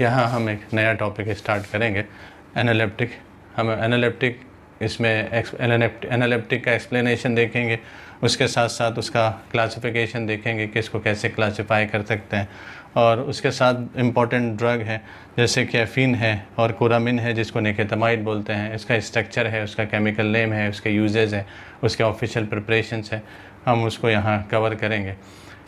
यहाँ हम एक नया टॉपिक स्टार्ट करेंगे, एनालिप्टिक। हम एनालिप्टिक इसमें एनालिप्टिक का एक्सप्लेनेशन देखेंगे, उसके साथ साथ उसका क्लासिफिकेशन देखेंगे कि इसको कैसे क्लासिफाई कर सकते हैं, और उसके साथ इम्पॉर्टेंट ड्रग है जैसे कैफीन है और कोरामिन है जिसको निकेतमाइड बोलते हैं। इसका स्ट्रक्चर है, उसका केमिकल नेम है, उसके यूजेज हैं, उसके ऑफिशियल प्रिपरेशंस है, हम उसको यहाँ कवर करेंगे।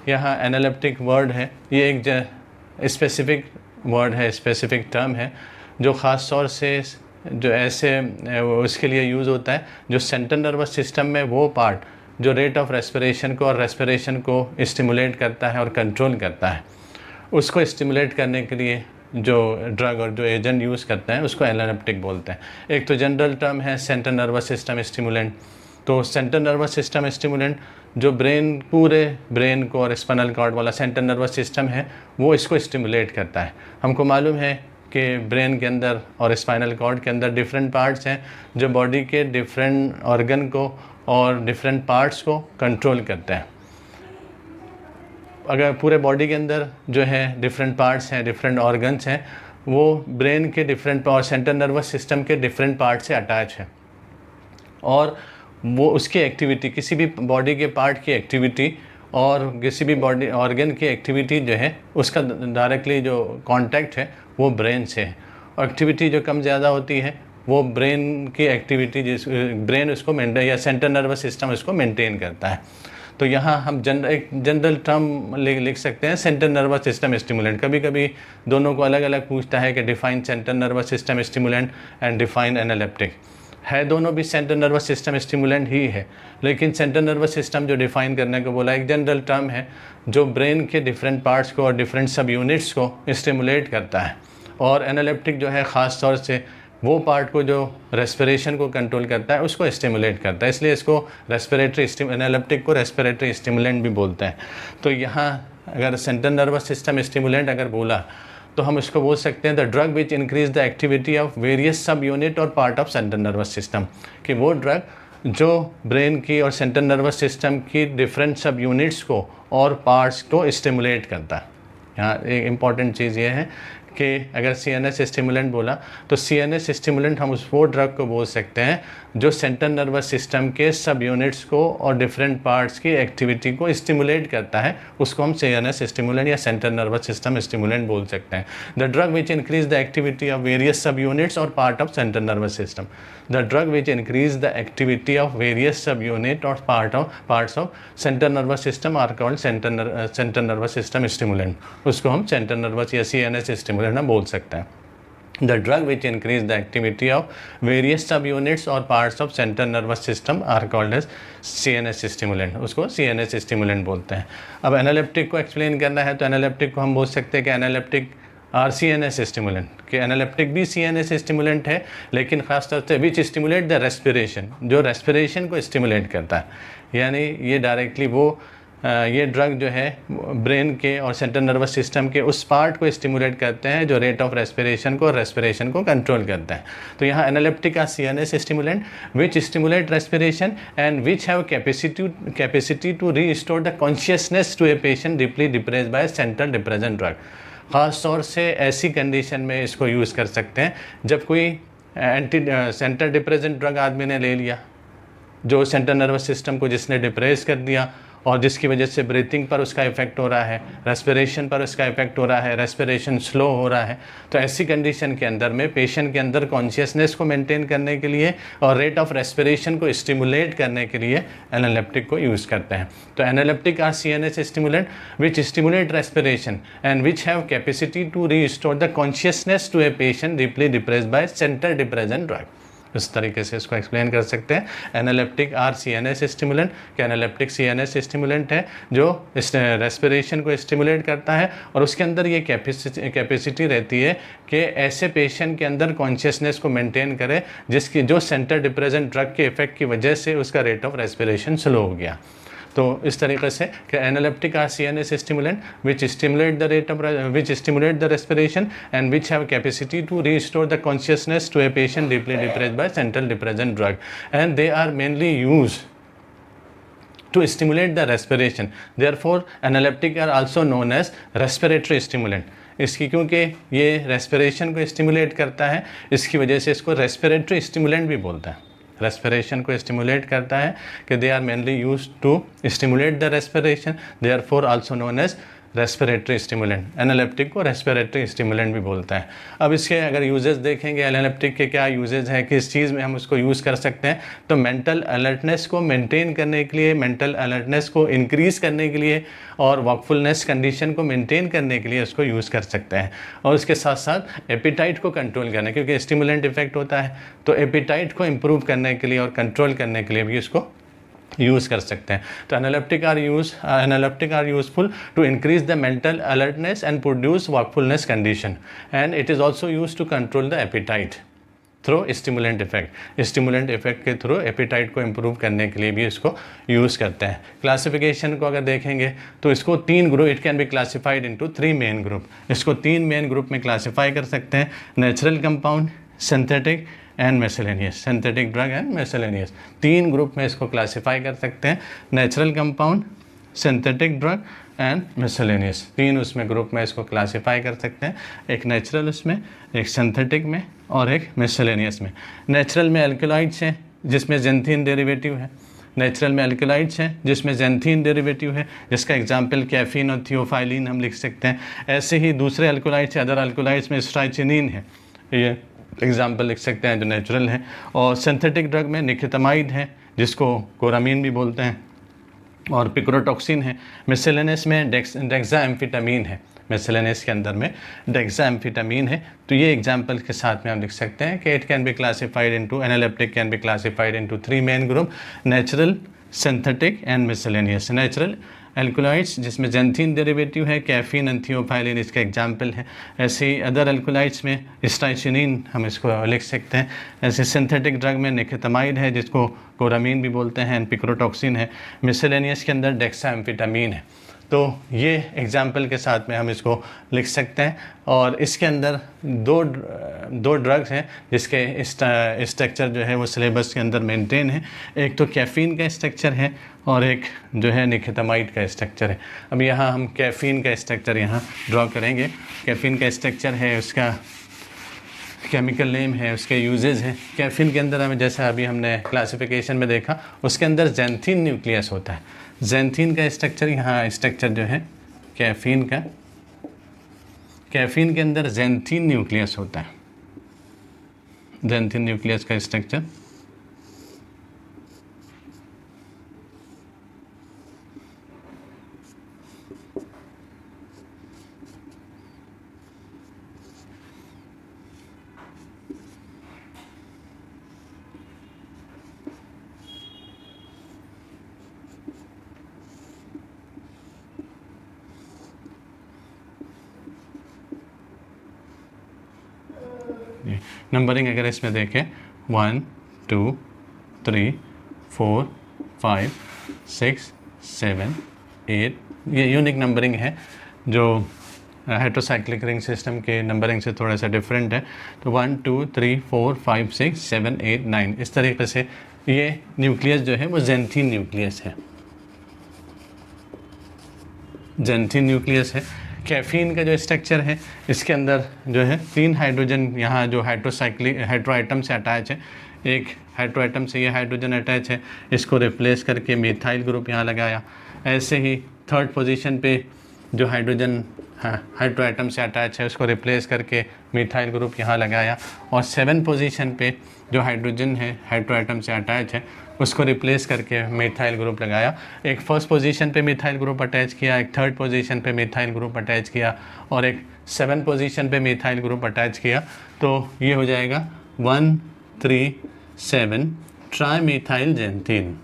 यहाँ एनालिप्टिक वर्ड है, ये एक स्पेसिफ़िक वर्ड है, स्पेसिफ़िक टर्म है जो ख़ास तौर से जो ऐसे उसके लिए यूज़ होता है जो सेंट्रल नर्वस सिस्टम में वो पार्ट जो रेट ऑफ रेस्पिरेशन को और रेस्पिरेशन को स्टिमुलेट करता है और कंट्रोल करता है, उसको स्टिमुलेट करने के लिए जो ड्रग और जो एजेंट यूज़ करते हैं उसको एनालिप्टिक बोलते हैं। एक तो जनरल टर्म है सेंट्रल नर्वस सिस्टम स्टिमुलेंट। तो सेंट्रल नर्वस सिस्टम स्टिमुलेंट जो पूरे ब्रेन को और स्पाइनल कॉर्ड वाला सेंट्रल नर्वस सिस्टम है वो इसको स्टिमुलेट करता है। हमको मालूम है कि ब्रेन के अंदर और स्पाइनल कॉर्ड के अंदर डिफरेंट पार्ट्स हैं जो बॉडी के डिफरेंट ऑर्गन को और डिफरेंट पार्ट्स को कंट्रोल करते हैं। अगर पूरे बॉडी के अंदर जो है डिफरेंट पार्ट्स हैं, डिफरेंट ऑर्गन्स हैं, वो ब्रेन के डिफरेंट और सेंट्रल नर्वस सिस्टम के डिफरेंट पार्ट से अटैच है, और वो उसकी एक्टिविटी, किसी भी बॉडी के पार्ट की एक्टिविटी और किसी भी बॉडी ऑर्गन की एक्टिविटी जो है उसका डायरेक्टली जो कांटेक्ट है वो ब्रेन से है। और एक्टिविटी जो कम ज़्यादा होती है वो ब्रेन की एक्टिविटी ब्रेन उसको मेंटेन या सेंट्रल नर्वस सिस्टम उसको मेंटेन करता है। तो यहाँ हम एक जनरल टर्म लिख सकते हैं सेंट्रल नर्वस सिस्टम स्टिमुलेंट। कभी कभी दोनों को अलग अलग पूछता है कि define central nervous system stimulant and define analeptic. है दोनों भी सेंट्रल नर्वस सिस्टम स्टिमुलेंट ही है, लेकिन सेंट्रल नर्वस सिस्टम जो डिफाइन करने को बोला एक जनरल टर्म है जो ब्रेन के डिफरेंट पार्ट्स को और डिफरेंट सब यूनिट्स को स्टिमुलेट करता है। और एनालिप्टिक जो है ख़ास तौर से वो पार्ट को जो रेस्पिरेशन को कंट्रोल करता है उसको स्टिमुलेट करता है, इसलिए इसको एनालिप्टिक को रेस्पिरेटरी स्टिमुलेंट भी बोलते हैं। तो यहाँ अगर सेंट्रल नर्वस सिस्टम स्टिमुलेंट अगर बोला तो हम इसको बोल सकते हैं the drug which increase the activity of various sub unit और part of central nervous system, कि वो ड्रग जो ब्रेन की और सेंट्रल नर्वस सिस्टम की डिफरेंट सब यूनिट्स को और पार्ट्स को स्टिमुलेट करता है। यहाँ एक इम्पॉर्टेंट चीज़ ये है कि अगर CNS स्टिमुलेंट बोला तो CNS स्टिमुलेंट हम उस वो ड्रग को बोल सकते हैं जो सेंट्रल नर्वस सिस्टम के सब यूनिट्स को और डिफरेंट पार्ट्स की एक्टिविटी को स्टिमुलेट करता है, उसको हम CNS स्टिमुलेंट या सेंट्रल नर्वस सिस्टम स्टिमुलेंट बोल सकते हैं। The drug which increase the activity of various sub units और part of central nervous system, the drug which increase the activity of various sub unit और parts of central nervous system are called central nervous system stimulant, उसको हम central nervous या CNS stimulant बोल सकते हैं। The drug which increase the activity of various sub units और parts of central nervous system are called as CNS stimulant, उसको CNS stimulant बोलते हैं। अब एनालिप्टिक को एक्सप्लेन करना है तो एनालिप्टिक को हम बोल सकते हैं कि एनालिप्टिक आर CNS स्टिमुलेंट, कि एनालिप्टिक भी CNS स्टिमुलेंट है, लेकिन खासतौर से विच स्टिमुलेट द रेस्पिरेशन, जो रेस्पिरेशन को स्टिमुलेट करता है। यानी ये डायरेक्टली ये ड्रग जो है ब्रेन के और सेंट्रल नर्वस सिस्टम के उस पार्ट को स्टिमुलेट करते हैं जो रेट ऑफ रेस्पिरेशन को और रेस्पिरेशन को कंट्रोल करता है। तो यहाँ analeptic are CNS stimulant which stimulate respiration and which have capacity to restore the consciousness to a patient deeply depressed by central depressant drug. ख़ास तौर से ऐसी कंडीशन में इसको यूज़ कर सकते हैं जब कोई सेंट्रल डिप्रेसेंट ड्रग आदमी ने ले लिया जो सेंट्रल नर्वस सिस्टम को जिसने डिप्रेस कर दिया और जिसकी वजह से ब्रीथिंग पर उसका इफेक्ट हो रहा है, रेस्पिरेशन पर उसका इफेक्ट हो रहा है, रेस्पिरेशन स्लो हो रहा है। तो ऐसी कंडीशन के अंदर में पेशेंट के अंदर कॉन्शियसनेस को मेंटेन करने के लिए और रेट ऑफ रेस्पिरेशन को स्टिमुलेट करने के लिए एनालिप्टिक को यूज़ करते हैं। तो analeptic are CNS stimulant which stimulate respiration and which have capacity to restore the consciousness to a patient deeply depressed by central depressant drug. इस तरीके से इसको एक्सप्लेन कर सकते हैं। एनालिप्टिक आर CNS स्टिमुलेंट, कि एनालिप्टिक CNS स्टिमुलेंट है जो रेस्पिरेशन को स्टिमुलेट करता है और उसके अंदर ये कैपेसिटी रहती है कि ऐसे पेशेंट के अंदर कॉन्शियसनेस को मेंटेन करे जो सेंट्रल डिप्रेसेंट ड्रग के इफेक्ट की वजह से उसका रेट ऑफ रेस्पिरेशन स्लो हो गया। तो इस तरीके से कि analeptic are CNS stimulant which stimulate the respiration and which have capacity to restore the consciousness to a patient deeply depressed by central depressant drug and they are mainly used to stimulate the respiration. Therefore, analeptic are also known as respiratory stimulant. इसकी, क्योंकि ये respiration को stimulate करता है, इसकी वजह से इसको रेस्पिरेटरी स्टिमुलेंट भी बोलता है। रेस्पिरेशन को स्टिमुलेट करता है कि they are mainly use to stimulate the respiration, they are for also known as respiratory stimulant. Analeptic को रेस्पिरेटरी स्टिमुलेंट भी बोलता है। अब इसके अगर यूजेस देखेंगे, एनालिप्टिक के क्या यूजेस हैं, किस चीज़ में हम उसको यूज़ कर सकते हैं, तो मेंटल अलर्टनेस को मेंटेन करने के लिए, मेंटल अलर्टनेस को इंक्रीज़ करने के लिए और वॉकफुलनेस कंडीशन को मेंटेन करने के लिए उसको यूज़ कर सकते हैं। और उसके साथ साथ एपिटाइट को कंट्रोल करने, क्योंकि स्टिमुलेंट इफेक्ट होता है, तो एपिटाइट को इम्प्रूव करने के लिए और कंट्रोल करने के लिए भी इसको यूज़ कर सकते हैं। तो analeptic are useful to increase the mental alertness and produce wakefulness condition, and it is also use to control the appetite through stimulant effect. Stimulant effect के थ्रू एपिटाइट को इम्प्रूव करने के लिए भी इसको यूज़ करते हैं। क्लासिफिकेशन को अगर देखेंगे तो इसको तीन group, it can be classified into 3 main group. इसको 3 मेन ग्रुप में क्लासीफाई कर सकते हैं, natural compound, synthetic and miscellaneous. Synthetic drug and miscellaneous 3 group में इसको क्लासीफाई कर सकते हैं, natural compound, synthetic drug and miscellaneous. 3 उसमें ग्रुप में इसको क्लासीफाई कर सकते हैं, एक नेचुरल उसमें, एक सिंथेटिक में और एक मिसलेनियस में। नेचुरल में एल्कलॉइड्स हैं जिसमें जेंथीन डेरिवेटिव है, नेचुरल में एल्कलॉइड्स हैं जिसमें जेंथीन डेरिवेटिव है, जिसका एग्जाम्पल कैफीन और थियोफाइलिन हम लिख सकते हैं। ऐसे ही दूसरे एल्कलॉइड्स, अदर एल्कलॉइड्स में स्ट्राइचिनिन है, ये एग्जाम्पल लिख सकते हैं जो नेचुरल है। और सिंथेटिक ड्रग में निकोटामाइड है जिसको कोरामीन भी बोलते हैं, और पिक्रोटॉक्सिन है। मिसलेनियस में डेक्साएम्फेटामिन है, मिसलेनियस के अंदर में डेक्साएम्फेटामिन है। तो ये एग्जाम्पल के साथ में हम लिख सकते हैं कि it can be classified into, analeptic can be classified into 3 main group, natural, synthetic and miscellaneous. Natural alkaloids जिसमें जेंथीन डेरिवेटिव है, कैफीन एंड थियोफाइलिन इसका एग्जाम्पल है। ऐसे ही अदर एल्कोलाइड्स में स्ट्राइचिनिन हम इसको लिख सकते हैं। ऐसे सिंथेटिक ड्रग में निकोटामाइड है जिसको कोरामीन भी बोलते हैं, एंड पिक्रोटॉक्सिन है। मिसलेनियस के अंदर डेक्साएम्फेटामिन है। तो ये एग्जाम्पल के साथ में हम इसको लिख सकते हैं। और इसके अंदर दो ड्रग्स हैं जिसके स्ट्रक्चर जो है वो सिलेबस के अंदर मेंटेन है। एक तो कैफ़ीन का स्ट्रक्चर है और एक जो है निकोटामाइड का स्ट्रक्चर है। अब यहाँ हम कैफ़ीन का स्ट्रक्चर यहाँ ड्रॉ करेंगे। कैफ़ीन का स्ट्रक्चर है, उसका केमिकल नेम है, उसके यूजेस हैं। कैफ़ीन के अंदर हमें, जैसा अभी हमने क्लासिफिकेशन में देखा, उसके अंदर जेंथीन न्यूक्लियस होता है। जेंथीन का स्ट्रक्चर, यहाँ स्ट्रक्चर जो है कैफ़ीन का, कैफ़ीन के अंदर जेंथीन न्यूक्लियस होता है। जेंथीन न्यूक्लियस का स्ट्रक्चर नंबरिंग अगर इसमें देखें 1 2 3 4 5 6 7 8, ये यूनिक नंबरिंग है जो हेट्रोसाइक्लिक रिंग सिस्टम के नंबरिंग से थोड़ा सा डिफरेंट है। तो 1 2 3 4 5 6 7 8 9 इस तरीके से ये न्यूक्लियस जो है वो जेंथीन न्यूक्लियस है, जेंथीन न्यूक्लियस है। कैफ़ीन का जो स्ट्रक्चर है, इसके अंदर जो है 3 हाइड्रोजन यहाँ जो हाइड्रो आइटम से अटैच है। एक हाइड्रो आइटम से ये हाइड्रोजन अटैच है, इसको रिप्लेस करके मिथाइल ग्रुप यहाँ लगाया। ऐसे ही 3rd पोजीशन पे जो हाइड्रोजन हाइड्रो आइटम से अटैच है उसको रिप्लेस करके मिथाइल ग्रुप यहाँ लगाया। और 7 पोजीशन पे जो हाइड्रोजन है हाइड्रो आइटम से अटैच है उसको रिप्लेस करके मिथाइल ग्रुप लगाया। एक 1st पोजीशन पे मिथाइल ग्रुप अटैच किया, एक 3rd पोजीशन पे मिथाइल ग्रुप अटैच किया और एक 7 पोजीशन पे मिथाइल ग्रुप अटैच किया। तो ये हो जाएगा 1 3 7 ट्राईमिथाइल जेंथीन,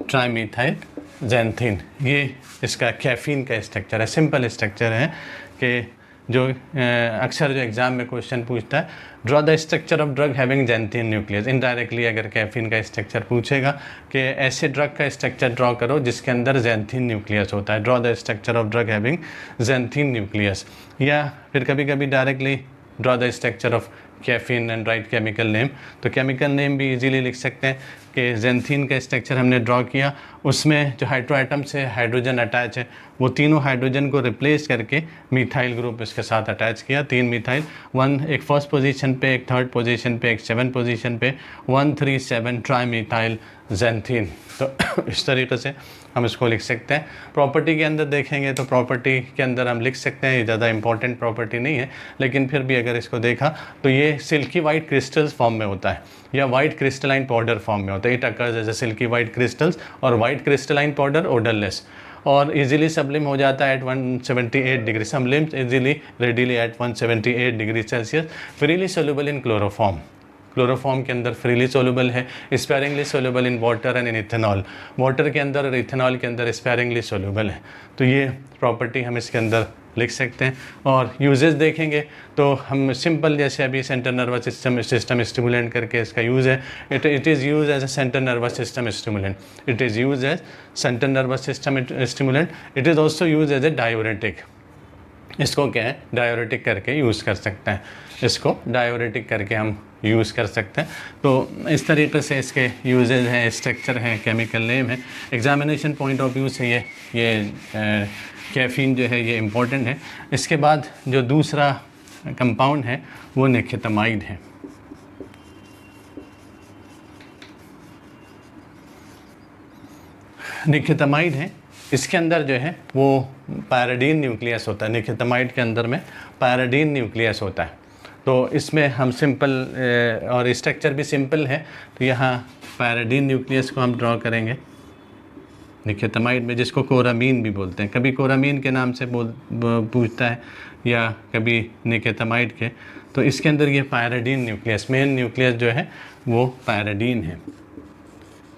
ट्राईमिथाइल जेंथीन। ये इसका कैफ़ीन का स्ट्रक्चर है। सिंपल स्ट्रक्चर है कि जो अक्सर जो एग्ज़ाम में क्वेश्चन पूछता है, draw the structure of drug having xanthine nucleus. Indirectly अगर कैफ़ीन का स्ट्रक्चर पूछेगा कि ऐसे ड्रग का स्ट्रक्चर ड्रॉ करो जिसके अंदर जेंथीन न्यूक्लियस होता है, draw the structure of drug having xanthine nucleus. या फिर कभी कभी directly draw the structure of caffeine and write chemical name. तो केमिकल नेम भी इजीली लिख सकते हैं, कि जेंथीन का स्ट्रक्चर हमने ड्रॉ किया, उसमें जो हाइड्रो एटम से हाइड्रोजन अटैच है वो तीनों हाइड्रोजन को रिप्लेस करके मिथाइल ग्रुप इसके साथ अटैच किया, 3 मिथाइल, 1 एक फर्स्ट पोजीशन पे, एक थर्ड पोजीशन पे, एक 7 पोजीशन पे, 137 ट्राई मिथाइल जेंथीन। तो इस तरीके से हम इसको लिख सकते हैं। प्रॉपर्टी के अंदर देखेंगे तो प्रॉपर्टी के अंदर हम लिख सकते हैं, ये ज़्यादा इंपॉर्टेंट प्रॉपर्टी नहीं है, लेकिन फिर भी अगर इसको देखा तो ये सिल्की वाइट क्रिस्टल्स फॉर्म में होता है या वाइट क्रिस्टलाइन पाउडर फॉर्म में होता है। It occurs as a silky white crystals और वाइट क्रिस्टलाइन पाउडर ओडरलेस, और इजीली सब्लिम हो जाता है at 178 degree, sublime easily readily at 178 degree celsius, freely soluble in chloroform, chloroform के अंदर फ्रीली सोल्यूबल है, sparingly soluble in water and in ethanol, water के अंदर और इथेनॉल के अंदर स्पेरिंगली सोल्यूबल है। तो ये प्रॉपर्टी हम इसके अंदर लिख सकते हैं। और यूजेस देखेंगे तो हम सिंपल, जैसे अभी सेंट्रल नर्वस सिस्टम स्टिमुलेंट करके इसका यूज़ है, it is use as a central nervous system stimulant, it is use as central nervous system stimulant, it is also use as a diuretic. इसको क्या है, डायोरेटिक करके use कर सकते हैं, इसको डायोरेटिक करके हम यूज़ कर सकते हैं। तो इस तरीके से इसके यूजेज हैं, स्ट्रक्चर हैं, केमिकल नेम है। एग्जामिनेशन पॉइंट ऑफ व्यू से ये कैफीन जो है ये इम्पोर्टेंट है। इसके बाद जो दूसरा कंपाउंड है वो निकोटामाइड है। निकोटामाइड है, इसके अंदर जो है वो पैराडीन न्यूक्लियस होता है। निकोटामाइड के अंदर में पैराडीन न्यूक्लियस होता है। तो इसमें हम सिंपल और स्ट्रक्चर भी सिंपल है, तो यहाँ पैराडीन न्यूक्लियस को हम ड्रॉ करेंगे निकोटामाइड में, जिसको कोरामीन भी बोलते हैं, कभी कोरामीन के नाम से पूछता है या कभी निकोटामाइड के। तो इसके अंदर ये पैराडीन न्यूक्लियस, मेन न्यूक्लियस जो है वो पैराडीन है,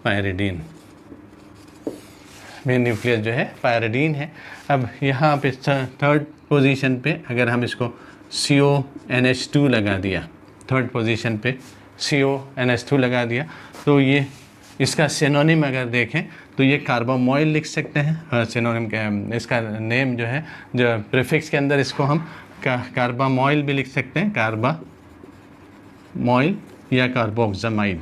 पैराडीन मेन न्यूक्लियस जो है पैराडीन है। अब यहाँ पे थर्ड पोजीशन पे अगर हम इसको CONH2 लगा दिया, थर्ड पोजीशन पे CONH2 लगा दिया, तो ये इसका सिनोनिम अगर देखें तो ये कार्बामोइल लिख सकते हैं। सिनोनिम क्या है, इसका नेम जो है, जो प्रीफिक्स के अंदर इसको हम कार्बामोइल भी लिख सकते हैं, कार्बामोइल या कार्बोक्सामाइड।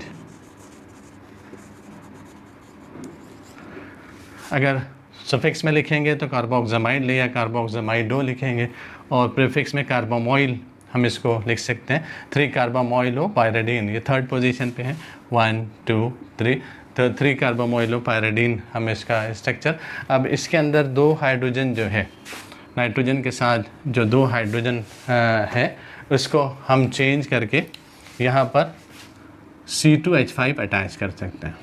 अगर सफिक्स में लिखेंगे तो कार्बोक्सामाइड या कार्बोक्सामाइडो लिखेंगे, और प्रीफिक्स में कार्बामोइल हम इसको लिख सकते हैं 3 कार्बामोइलो पायराडीन, ये थर्ड पोजीशन पे है, 1 2 3, तो 3 कार्बामोइलो पायराडीन हम इसका स्ट्रक्चर। अब इसके अंदर 2 हाइड्रोजन जो है, नाइट्रोजन के साथ जो 2 हाइड्रोजन है उसको हम चेंज करके यहाँ पर C2H5 अटैच कर सकते हैं,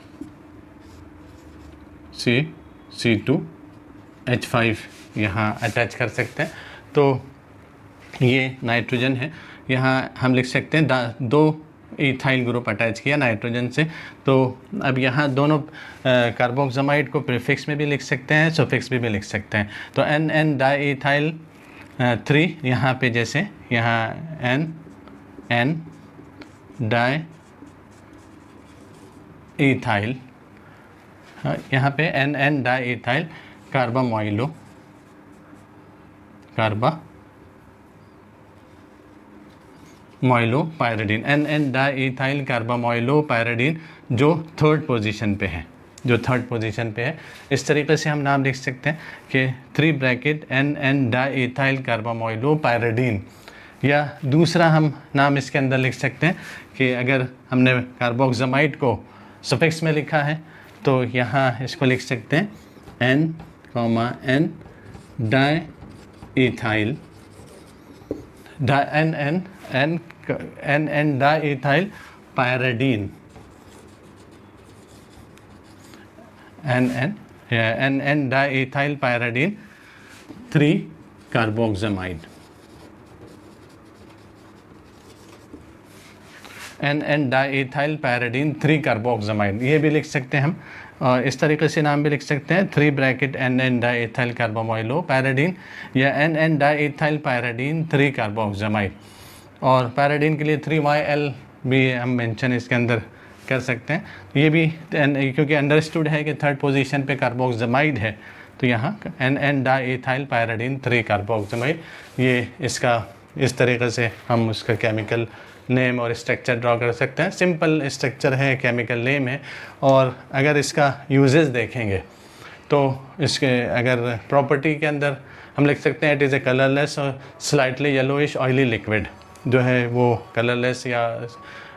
C2H5 यहाँ अटैच कर सकते हैं। तो ये नाइट्रोजन है, यहाँ हम लिख सकते हैं 2 इथाइल ग्रुप अटैच किया नाइट्रोजन से। तो अब यहाँ दोनों कार्बोक्सामाइड को प्रीफिक्स में भी लिख सकते हैं, सफिक्स में भी लिख सकते हैं। तो NN डाईइथाइल 3, यहाँ पे जैसे यहाँ NN डाईइथाइल, यहाँ पे NN diethyl carbamoyl pyridine, NN diethyl carbamoyl pyridine जो थर्ड पोजीशन पे है, इस तरीके से हम नाम लिख सकते हैं कि 3 bracket NN diethyl carbamoyl pyridine. या दूसरा हम नाम इसके अंदर लिख सकते हैं कि अगर हमने कार्बोक्सामाइड को सफिक्स में लिखा है तो यहाँ इसको लिख सकते हैं N diethyl NN diethyl pyridine, NN diethyl pyridine 3 carboxamide, NN diethyl pyridine 3 carboxamide, ये भी लिख सकते हैं हम। और इस तरीके से नाम भी लिख सकते हैं 3 bracket NN diethyl carbamoyl pyridine या NN डाईइथाइल पायराडीन 3 कार्बोक्सामाइड। और पैराडीन के लिए 3YL भी हम मेंशन इसके अंदर कर सकते हैं। ये भी क्योंकि अंडरस्टूड है कि थर्ड पोजीशन पे कार्बोक्सामाइड है, तो यहाँ NN डाईइथाइल पायराडीन 3 कार्बोक्सामाइड, ये इसका इस तरीके से हम उसका केमिकल नेम और स्ट्रक्चर ड्रॉ कर सकते हैं। सिंपल स्ट्रक्चर है, केमिकल नेम है। और अगर इसका यूजेस देखेंगे तो इसके अगर प्रॉपर्टी के अंदर हम लिख सकते हैं इट इज़ ए कलरलेस और स्लाइटली येलोइश ऑयली लिक्विड, जो है वो कलरलेस या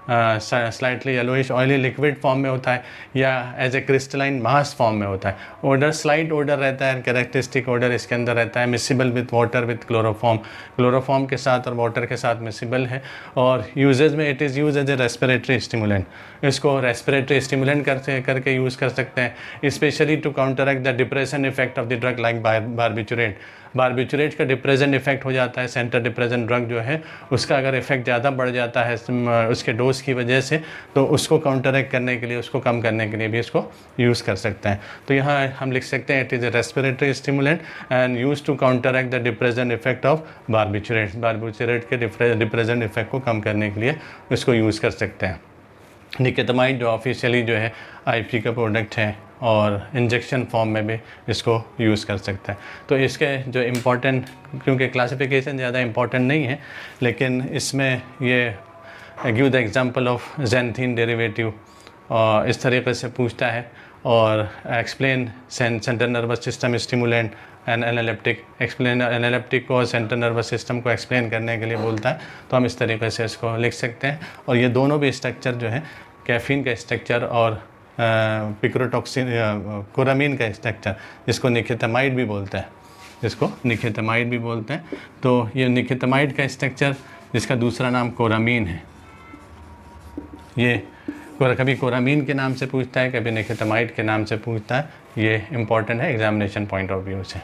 slightly yellowish oily liquid form में होता है या as a crystalline mass form में होता है। ओडर स्लाइट ओडर रहता है, कैरेक्टरिस्टिक ओडर इसके अंदर रहता है। Miscible with water with chloroform, chloroform के साथ और वाटर के साथ मिसिबल है। और यूजेज में it is use as a respiratory stimulant, इसको रेस्पिरेटरी स्टिमुलेंट करके यूज़ कर सकते हैं, specially to counteract the depression effect of the drug like barbiturate. Barbiturate का डिप्रेशन इफेक्ट हो जाता है, सेंटर डिप्रेशन ड्रग जो है उसका अगर इफेक्ट ज़्यादा बढ़ जाता है उसके डोज की वजह से, तो उसको काउंटरैक्ट करने के लिए, उसको कम करने के लिए भी इसको यूज़ कर सकते हैं। तो यहाँ हम लिख सकते हैं it is a respiratory stimulant and use to counteract the depression effect of barbiturate. Barbiturate के डिप्रेशन इफेक्ट को कम करने के लिए इसको यूज़ कर सकते हैं। निकेतमाइड जो ऑफिशियली जो है आईपी का प्रोडक्ट है और इंजेक्शन फॉर्म में भी इसको यूज़ कर सकते हैं। तो इसके जो इम्पोर्टेंट, क्योंकि क्लासिफिकेशन ज़्यादा इम्पोर्टेंट नहीं है, लेकिन इसमें ये give the example of xanthine derivative और इस तरीके से पूछता है। और explain central nervous system stimulant and analeptic, explain analeptic को और सेंट्रल नर्वस सिस्टम को एक्सप्लेन करने के लिए बोलता है। तो हम इस तरीके से इसको लिख सकते हैं। और ये दोनों भी स्ट्रक्चर जो है, कैफीन का स्ट्रक्चर और पिक्रोटॉक्सिन कोरामीन का स्ट्रक्चर, जिसको निकेतमाइड भी बोलते हैं, जिसको निकेतमाइड भी बोलते हैं। तो ये निकेतमाइड का स्ट्रक्चर, जिसका दूसरा नाम कोरामीन है, ये कभी कोरामीन के नाम से पूछता है, कभी निकेतमाइड के नाम से पूछता है। ये इम्पॉर्टेंट है एग्जामिनेशन पॉइंट ऑफ व्यू से।